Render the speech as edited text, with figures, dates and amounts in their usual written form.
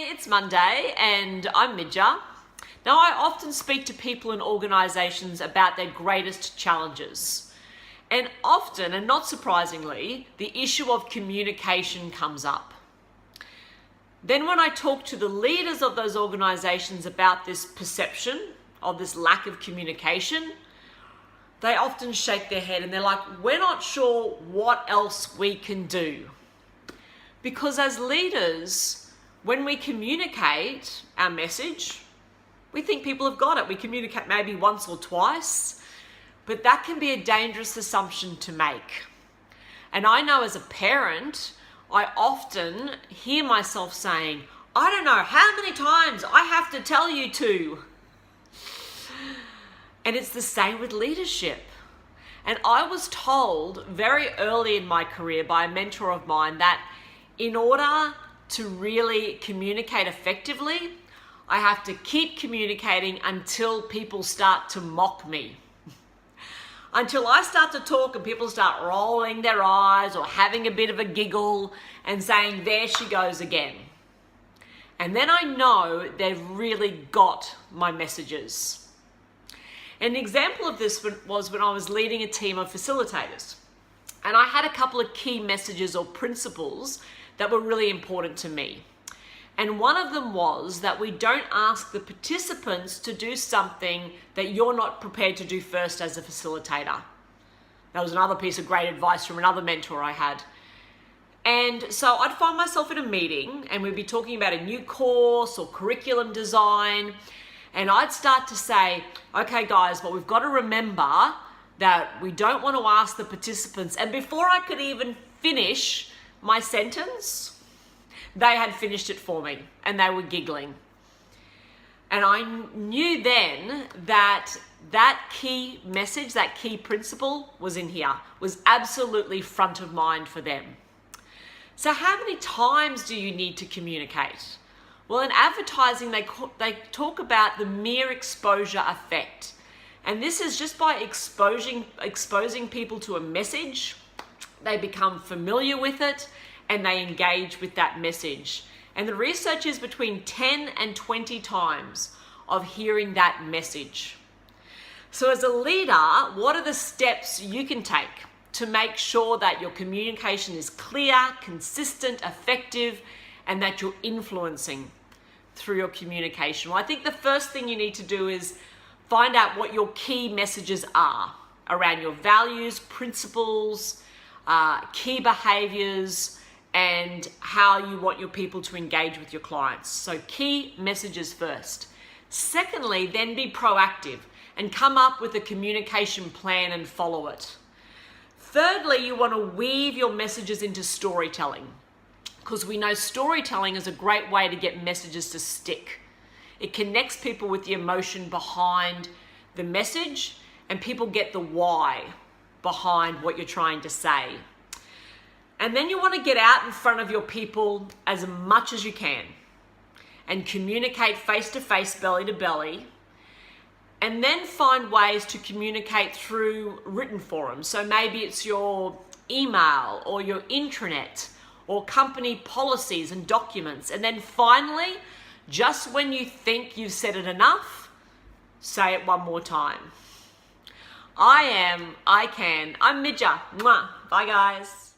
Hey, it's Monday and I'm MIDJA. Now, I often speak to people in organisations about their greatest challenges. And often, and not surprisingly, the issue of communication comes up. Then when I talk to the leaders of those organisations about this perception of this lack of communication, they often shake their head and they're like, we're not sure what else we can do. Because as leaders, when we communicate our message, we think people have got it. We communicate maybe once or twice, but that can be a dangerous assumption to make. And I know as a parent, I often hear myself saying, I don't know how many times I have to tell you to. And it's the same with leadership. And I was told very early in my career by a mentor of mine that in order to really communicate effectively, I have to keep communicating until people start to mock me. Until I start to talk and people start rolling their eyes or having a bit of a giggle and saying, there she goes again. And then I know they've really got my messages. An example of this was when I was leading a team of facilitators. And I had a couple of key messages or principles that were really important to me. And one of them was that we don't ask the participants to do something that you're not prepared to do first as a facilitator. That was another piece of great advice from another mentor I had. And so I'd find myself in a meeting and we'd be talking about a new course or curriculum design. And I'd start to say, okay guys, but we've got to remember that we don't want to ask the participants. And before I could even finish my sentence, they had finished it for me and they were giggling. And I knew then that that key message, that key principle was in here, was absolutely front of mind for them. So how many times do you need to communicate? Well, in advertising, they talk about the mere exposure effect. And this is just by exposing people to a message, they become familiar with it and they engage with that message. And the research is between 10 and 20 times of hearing that message. So as a leader, what are the steps you can take to make sure that your communication is clear, consistent, effective, and that you're influencing through your communication? Well, I think the first thing you need to do is find out what your key messages are around your values, principles, key behaviors, and how you want your people to engage with your clients. So key messages first. Secondly, then be proactive and come up with a communication plan and follow it. Thirdly, you want to weave your messages into storytelling, because we know storytelling is a great way to get messages to stick. It connects people with the emotion behind the message and people get the why behind what you're trying to say. And then you want to get out in front of your people as much as you can and communicate face to face, belly to belly, and then find ways to communicate through written forums. So maybe it's your email or your intranet or company policies and documents. And then finally, just when you think you've said it enough, say it one more time. I'm MIDJA. Bye guys.